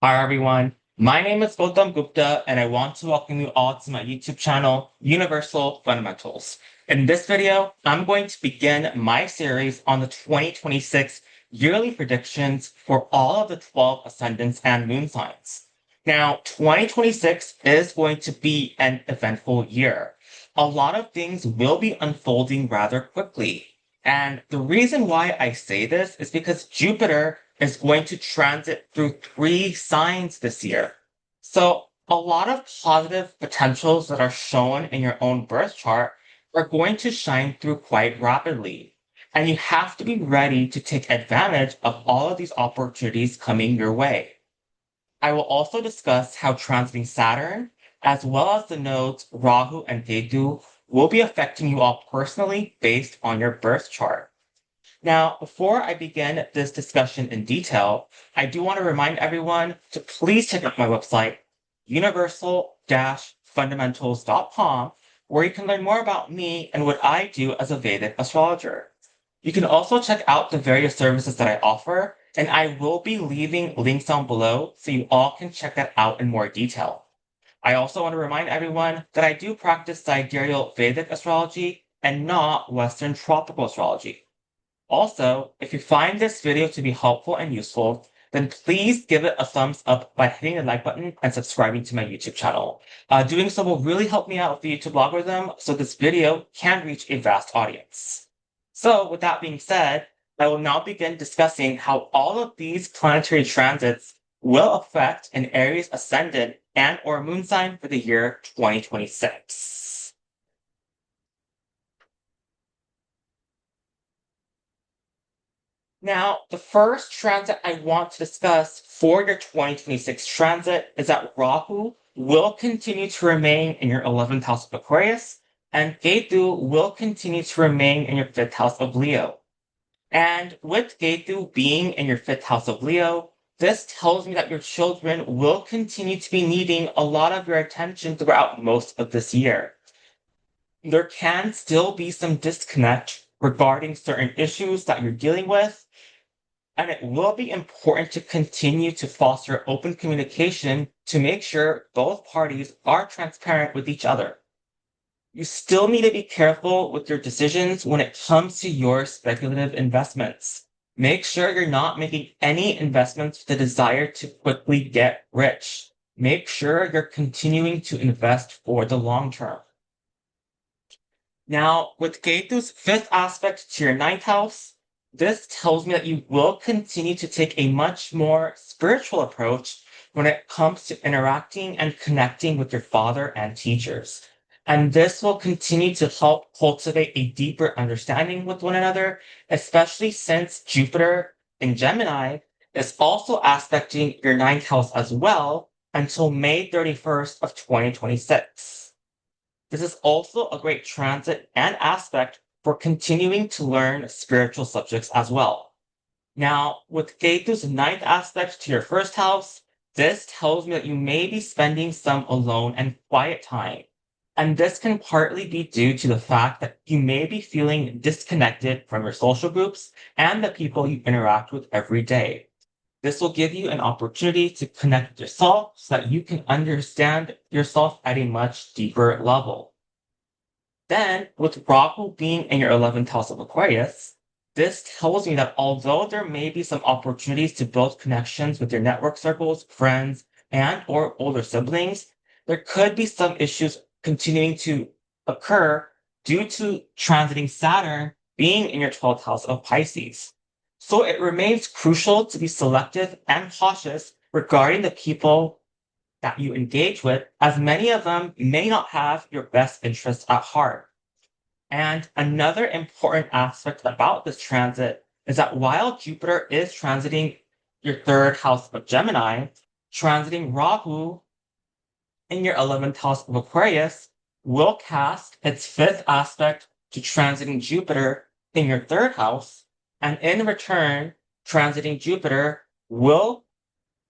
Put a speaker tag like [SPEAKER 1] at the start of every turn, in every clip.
[SPEAKER 1] Hi everyone, my name is Gautam Gupta and I want to welcome you all to my YouTube channel, Universal Fundamentals. In this video, I'm going to begin my series on the 2026 yearly predictions for all of the 12 ascendants and moon signs. Now, 2026 is going to be an eventful year. A lot of things will be unfolding rather quickly. And the reason why I say this is because Jupiter is going to transit through 3 signs this year. So a lot of positive potentials that are shown in your own birth chart are going to shine through quite rapidly. And you have to be ready to take advantage of all of these opportunities coming your way. I will also discuss how transiting Saturn, as well as the nodes Rahu and Ketu, will be affecting you all personally based on your birth chart. Now, before I begin this discussion in detail, I do want to remind everyone to please check out my website, universal-fundamentals.com, where you can learn more about me and what I do as a Vedic astrologer. You can also check out the various services that I offer, and I will be leaving links down below so you all can check that out in more detail. I also want to remind everyone that I do practice sidereal Vedic astrology and not Western tropical astrology. Also, if you find this video to be helpful and useful, then please give it a thumbs up by hitting the like button and subscribing to my YouTube channel. Doing so will really help me out with the YouTube algorithm so this video can reach a vast audience. So with that being said, I will now begin discussing how all of these planetary transits will affect an Aries ascendant and or moon sign for the year 2026. Now, the first transit I want to discuss for your 2026 transit is that Rahu will continue to remain in your 11th house of Aquarius, and Ketu will continue to remain in your 5th house of Leo. And with Ketu being in your 5th house of Leo, this tells me that your children will continue to be needing a lot of your attention throughout most of this year. There can still be some disconnect regarding certain issues that you're dealing with, and it will be important to continue to foster open communication to make sure both parties are transparent with each other. You still need to be careful with your decisions when it comes to your speculative investments. Make sure you're not making any investments with the desire to quickly get rich. Make sure you're continuing to invest for the long term. Now, with Ketu's 5th aspect to your 9th house, this tells me that you will continue to take a much more spiritual approach when it comes to interacting and connecting with your father and teachers. And this will continue to help cultivate a deeper understanding with one another, especially since Jupiter in Gemini is also aspecting your 9th house as well until May 31st of 2026. This is also a great transit and aspect for continuing to learn spiritual subjects as well. Now, with Ketu's 9th aspect to your 1st house, this tells me that you may be spending some alone and quiet time. And this can partly be due to the fact that you may be feeling disconnected from your social groups and the people you interact with every day. This will give you an opportunity to connect with yourself so that you can understand yourself at a much deeper level. Then, with Rahu being in your 11th house of Aquarius, this tells me that although there may be some opportunities to build connections with your network circles, friends, and or older siblings, there could be some issues continuing to occur due to transiting Saturn being in your 12th house of Pisces. So it remains crucial to be selective and cautious regarding the people that you engage with, as many of them may not have your best interests at heart. And another important aspect about this transit is that while Jupiter is transiting your 3rd house of Gemini, transiting Rahu in your 11th house of Aquarius will cast its 5th aspect to transiting Jupiter in your 3rd house, and in return, transiting Jupiter will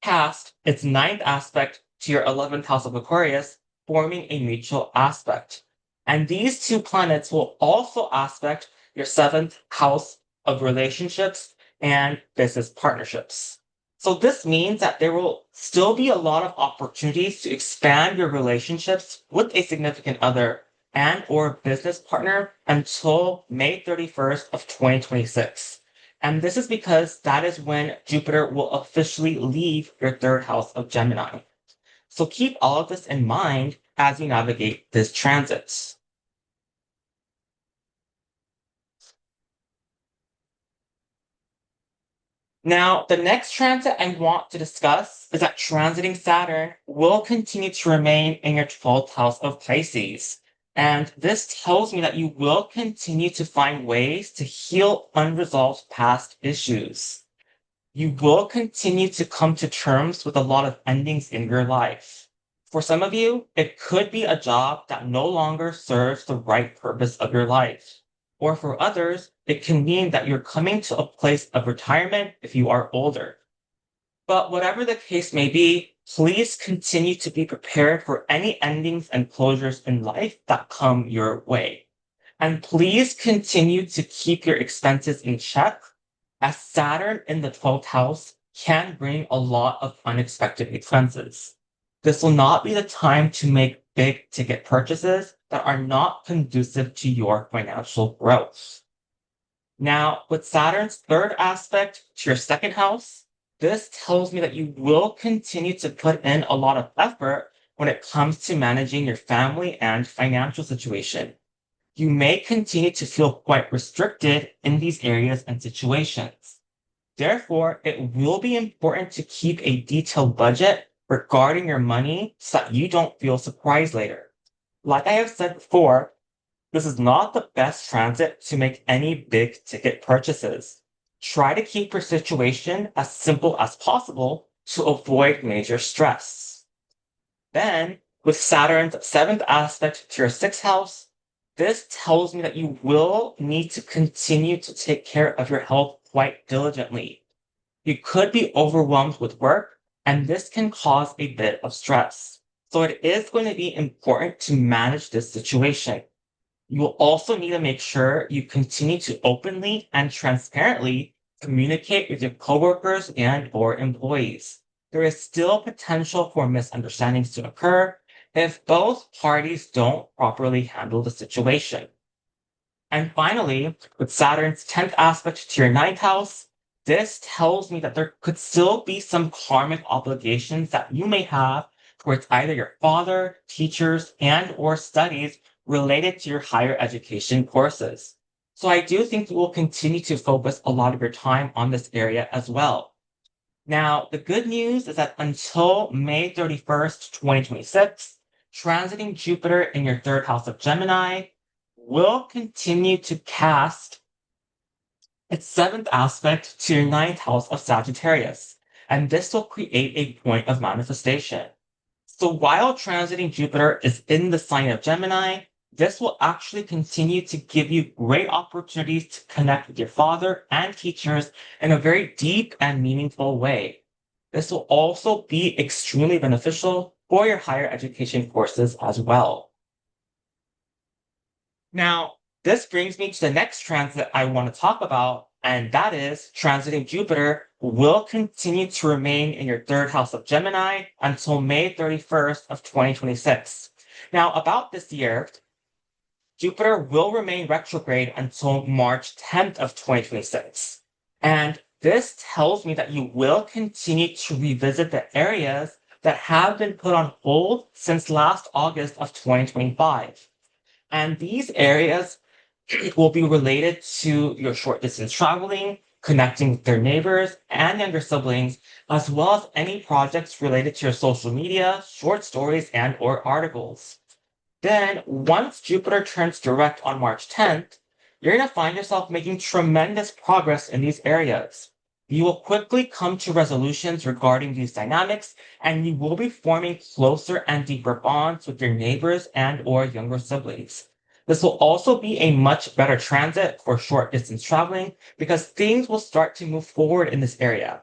[SPEAKER 1] cast its 9th aspect to your 11th house of Aquarius, forming a mutual aspect. And these two planets will also aspect your 7th house of relationships and business partnerships. So this means that there will still be a lot of opportunities to expand your relationships with a significant other and or business partner until May 31st of 2026. And this is because that is when Jupiter will officially leave your third house of Gemini. So keep all of this in mind as you navigate this transit. Now, the next transit I want to discuss is that transiting Saturn will continue to remain in your 12th house of Pisces. And this tells me that you will continue to find ways to heal unresolved past issues. You will continue to come to terms with a lot of endings in your life. For some of you, it could be a job that no longer serves the right purpose of your life. Or for others, it can mean that you're coming to a place of retirement if you are older. But whatever the case may be, please continue to be prepared for any endings and closures in life that come your way. And please continue to keep your expenses in check, as Saturn in the 12th house can bring a lot of unexpected expenses. This will not be the time to make big ticket purchases that are not conducive to your financial growth. Now, with Saturn's third aspect to your second house, this tells me that you will continue to put in a lot of effort when it comes to managing your family and financial situation. You may continue to feel quite restricted in these areas and situations. Therefore, it will be important to keep a detailed budget regarding your money so that you don't feel surprised later. Like I have said before, this is not the best transit to make any big ticket purchases. Try to keep your situation as simple as possible to avoid major stress. Then, with Saturn's seventh aspect to your sixth house, this tells me that you will need to continue to take care of your health quite diligently. You could be overwhelmed with work, and this can cause a bit of stress. So it is going to be important to manage this situation. You will also need to make sure you continue to openly and transparently communicate with your coworkers and or employees. There is still potential for misunderstandings to occur if both parties don't properly handle the situation. And finally, with Saturn's 10th aspect to your ninth house, this tells me that there could still be some karmic obligations that you may have towards either your father, teachers, and or studies related to your higher education courses. So I do think you will continue to focus a lot of your time on this area as well. Now, the good news is that until May 31st, 2026, transiting Jupiter in your third house of Gemini will continue to cast its seventh aspect to your ninth house of Sagittarius, and this will create a point of manifestation. So while transiting Jupiter is in the sign of Gemini, this will actually continue to give you great opportunities to connect with your father and teachers in a very deep and meaningful way. This will also be extremely beneficial for your higher education courses as well. Now, this brings me to the next transit I want to talk about, and that is transiting Jupiter will continue to remain in your third house of Gemini until May 31st of 2026. Now, about this year, Jupiter will remain retrograde until March 10th of 2026. And this tells me that you will continue to revisit the areas that have been put on hold since last August of 2025. And these areas will be related to your short distance traveling, connecting with their neighbors and younger siblings, as well as any projects related to your social media, short stories, and or articles. Then, once Jupiter turns direct on March 10th, you're going to find yourself making tremendous progress in these areas. You will quickly come to resolutions regarding these dynamics, and you will be forming closer and deeper bonds with your neighbors and or younger siblings. This will also be a much better transit for short distance traveling because things will start to move forward in this area.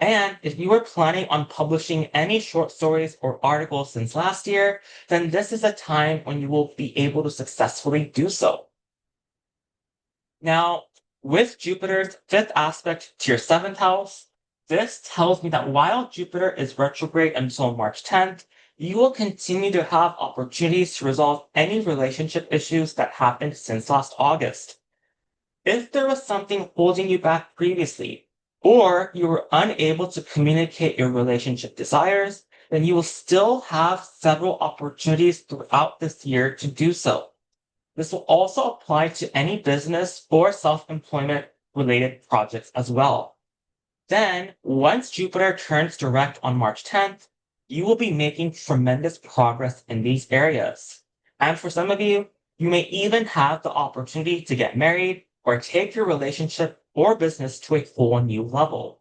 [SPEAKER 1] And if you were planning on publishing any short stories or articles since last year, then this is a time when you will be able to successfully do so. Now, with Jupiter's fifth aspect to your seventh house, This tells me that while Jupiter is retrograde until March 10th, you will continue to have opportunities to resolve any relationship issues that happened since last August. If there was something holding you back previously, or you were unable to communicate your relationship desires, then you will still have several opportunities throughout this year to do so. This will also apply to any business or self-employment related projects as well. Then, once Jupiter turns direct on March 10th, you will be making tremendous progress in these areas. And for some of you, you may even have the opportunity to get married or take your relationship or business to a whole new level.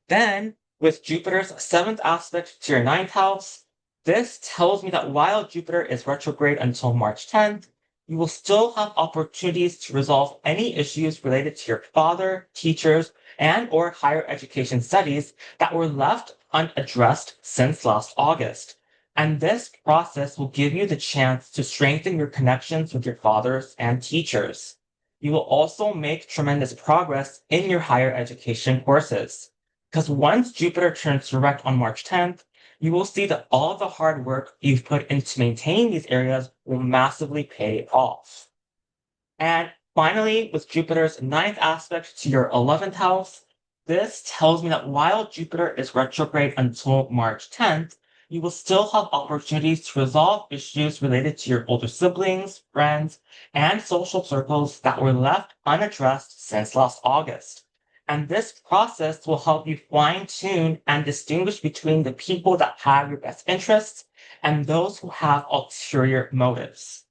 [SPEAKER 1] Then, with Jupiter's seventh aspect to your ninth house, this tells me that while Jupiter is retrograde until March 10th, you will still have opportunities to resolve any issues related to your father, teachers, and or higher education studies that were left unaddressed since last August. And this process will give you the chance to strengthen your connections with your fathers and teachers. You will also make tremendous progress in your higher education courses. Because once Jupiter turns direct on March 10th, you will see that all the hard work you've put into maintaining these areas will massively pay off. And finally, with Jupiter's ninth aspect to your 11th house, this tells me that while Jupiter is retrograde until March 10th, you will still have opportunities to resolve issues related to your older siblings, friends, and social circles that were left unaddressed since last August. And this process will help you fine tune and distinguish between the people that have your best interests and those who have ulterior motives.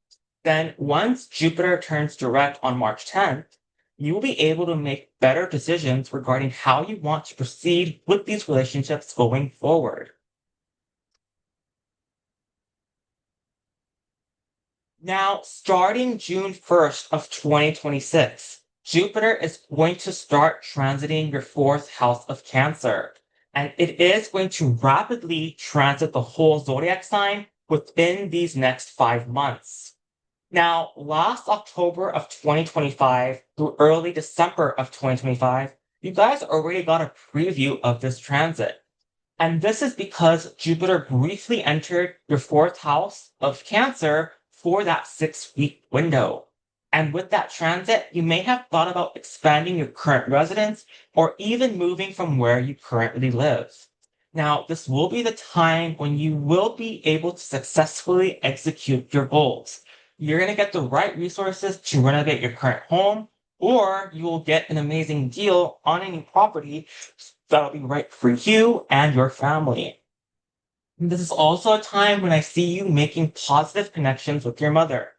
[SPEAKER 1] Then, once Jupiter turns direct on March 10th, you will be able to make better decisions regarding how you want to proceed with these relationships going forward. Now, starting June 1st of 2026, Jupiter is going to start transiting your fourth house of Cancer, and it is going to rapidly transit the whole zodiac sign within these next 5 months. Now, last October of 2025 through early December of 2025, you guys already got a preview of this transit. And this is because Jupiter briefly entered your fourth house of Cancer for that 6 week window. And with that transit, you may have thought about expanding your current residence or even moving from where you currently live. Now, this will be the time when you will be able to successfully execute your goals. You're going to get the right resources to renovate your current home, or you will get an amazing deal on any property that'll be right for you and your family. This is also a time when I see you making positive connections with your mother.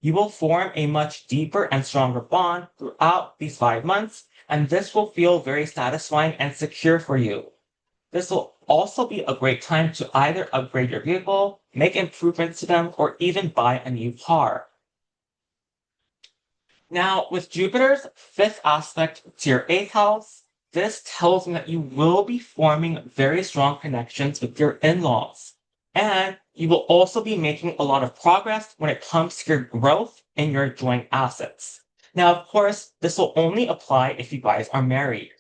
[SPEAKER 1] You will form a much deeper and stronger bond throughout these 5 months, and this will feel very satisfying and secure for you. This will also be a great time to either upgrade your vehicle, make improvements to them, or even buy a new car. Now, with Jupiter's fifth aspect to your eighth house, this tells me that you will be forming very strong connections with your in-laws. And you will also be making a lot of progress when it comes to your growth in your joint assets. Now, of course, this will only apply if you guys are married.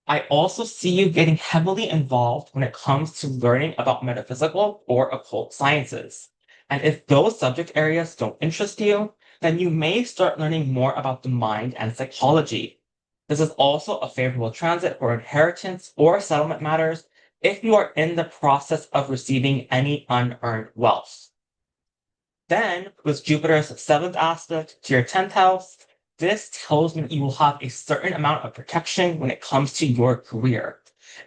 [SPEAKER 1] I also see you getting heavily involved when it comes to learning about metaphysical or occult sciences. And if those subject areas don't interest you, then you may start learning more about the mind and psychology. This is also a favorable transit for inheritance or settlement matters if you are in the process of receiving any unearned wealth. Then, with Jupiter's seventh aspect to your 10th house, this tells me that you will have a certain amount of protection when it comes to your career.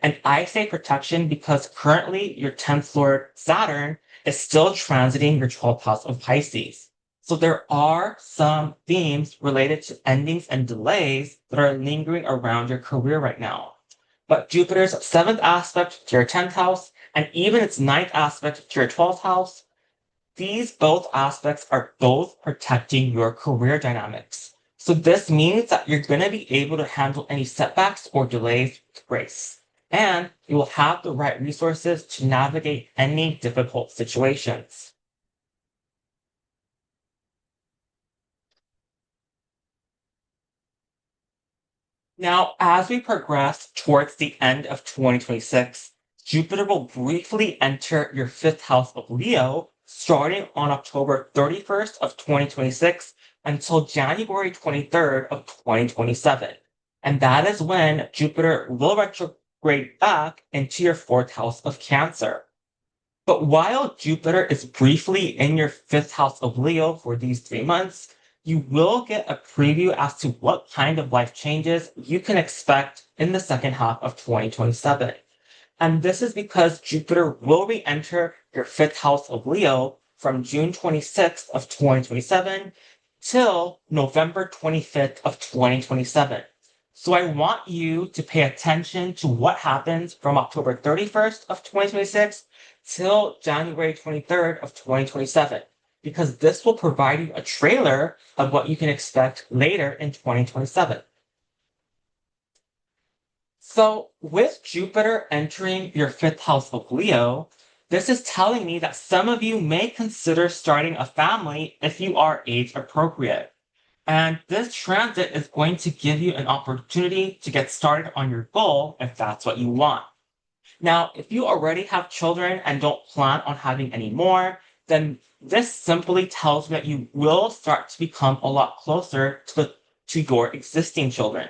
[SPEAKER 1] And I say protection because currently your 10th Lord Saturn is still transiting your 12th house of Pisces. So there are some themes related to endings and delays that are lingering around your career right now. But Jupiter's seventh aspect to your 10th house and even its ninth aspect to your 12th house, these both aspects are both protecting your career dynamics. So this means that you're going to be able to handle any setbacks or delays with grace. And you will have the right resources to navigate any difficult situations. Now, as we progress towards the end of 2026, Jupiter will briefly enter your fifth house of Leo, starting on October 31st of 2026 until January 23rd of 2027. And that is when Jupiter will retrograde back into your fourth house of Cancer. But while Jupiter is briefly in your fifth house of Leo for these 3 months, you will get a preview as to what kind of life changes you can expect in the second half of 2027. And this is because Jupiter will re-enter your fifth house of Leo from June 26th of 2027 till November 25th of 2027. So I want you to pay attention to what happens from October 31st of 2026 till January 23rd of 2027, because this will provide you a trailer of what you can expect later in 2027. So with Jupiter entering your fifth house of Leo, this is telling me that some of you may consider starting a family if you are age appropriate. And this transit is going to give you an opportunity to get started on your goal if that's what you want. Now, if you already have children and don't plan on having any more, then this simply tells me that you will start to become a lot closer to your existing children.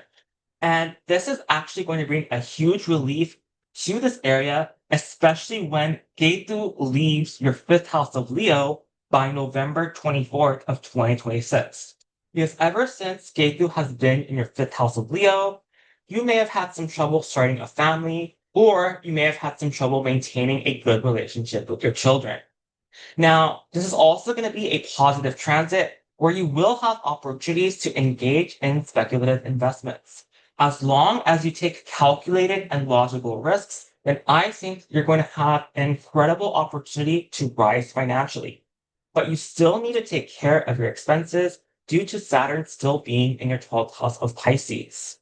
[SPEAKER 1] And this is actually going to bring a huge relief to this area, especially when Ketu leaves your fifth house of Leo by November 24th of 2026. Because ever since Ketu has been in your fifth house of Leo, you may have had some trouble starting a family, or you may have had some trouble maintaining a good relationship with your children. Now, this is also going to be a positive transit where you will have opportunities to engage in speculative investments. As long as you take calculated and logical risks, then I think you're going to have an incredible opportunity to rise financially. But you still need to take care of your expenses due to Saturn still being in your 12th house of Pisces.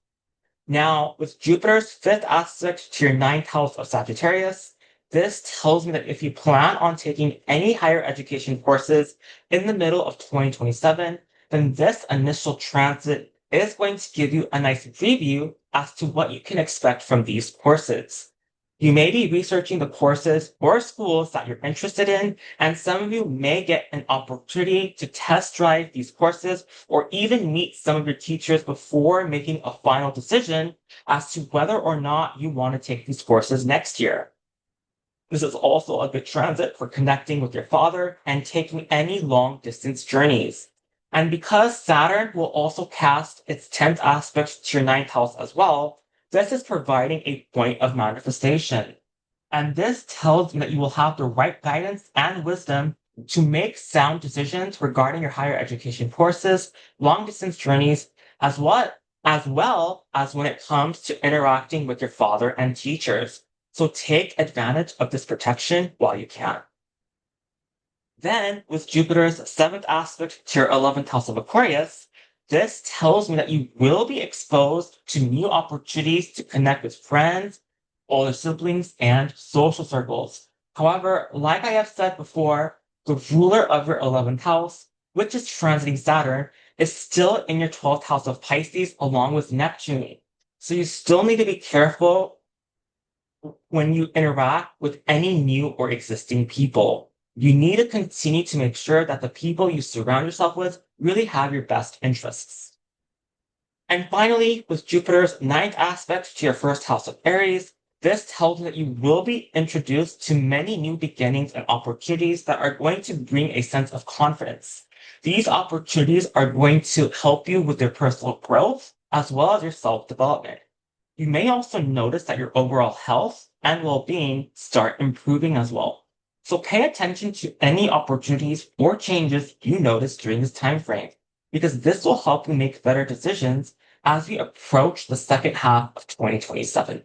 [SPEAKER 1] Now, with Jupiter's fifth aspect to your ninth house of Sagittarius, this tells me that if you plan on taking any higher education courses in the middle of 2027, then this initial transit is going to give you a nice preview as to what you can expect from these courses. You may be researching the courses or schools that you're interested in, and some of you may get an opportunity to test drive these courses or even meet some of your teachers before making a final decision as to whether or not you want to take these courses next year. This is also a good transit for connecting with your father and taking any long distance journeys. And because Saturn will also cast its 10th aspect to your ninth house as well, this is providing a point of manifestation. And this tells me that you will have the right guidance and wisdom to make sound decisions regarding your higher education courses, long distance journeys, as well as when it comes to interacting with your father and teachers. So take advantage of this protection while you can. Then, with Jupiter's seventh aspect to your 11th house of Aquarius, this tells me that you will be exposed to new opportunities to connect with friends, older siblings, and social circles. However, like I have said before, the ruler of your 11th house, which is transiting Saturn, is still in your 12th house of Pisces along with Neptune. So you still need to be careful when you interact with any new or existing people. You need to continue to make sure that the people you surround yourself with really have your best interests. And finally, with Jupiter's ninth aspect to your first house of Aries, this tells you that you will be introduced to many new beginnings and opportunities that are going to bring a sense of confidence. These opportunities are going to help you with your personal growth as well as your self-development. You may also notice that your overall health and well-being start improving as well. So pay attention to any opportunities or changes you notice during this time frame, because this will help you make better decisions as we approach the second half of 2027.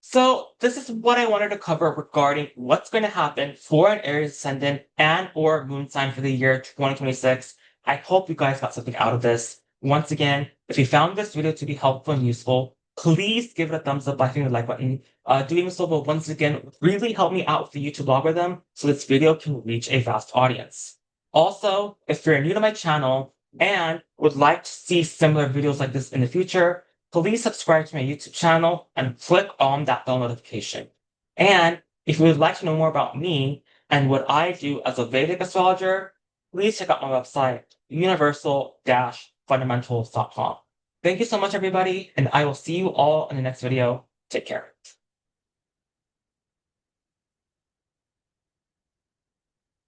[SPEAKER 1] So this is what I wanted to cover regarding what's going to happen for an Aries ascendant and or moon sign for the year 2026. I hope you guys got something out of this. Once again, if you found this video to be helpful and useful, please give it a thumbs up by hitting the like button. Doing so will once again really help me out with the YouTube algorithm so this video can reach a vast audience. Also, if you're new to my channel, and would like to see similar videos like this in the future, please subscribe to my YouTube channel and click on that bell notification. And if you would like to know more about me and what I do as a Vedic astrologer, please check out my website, universal-fundamentals.com. Thank you so much, everybody, and I will see you all in the next video. Take care.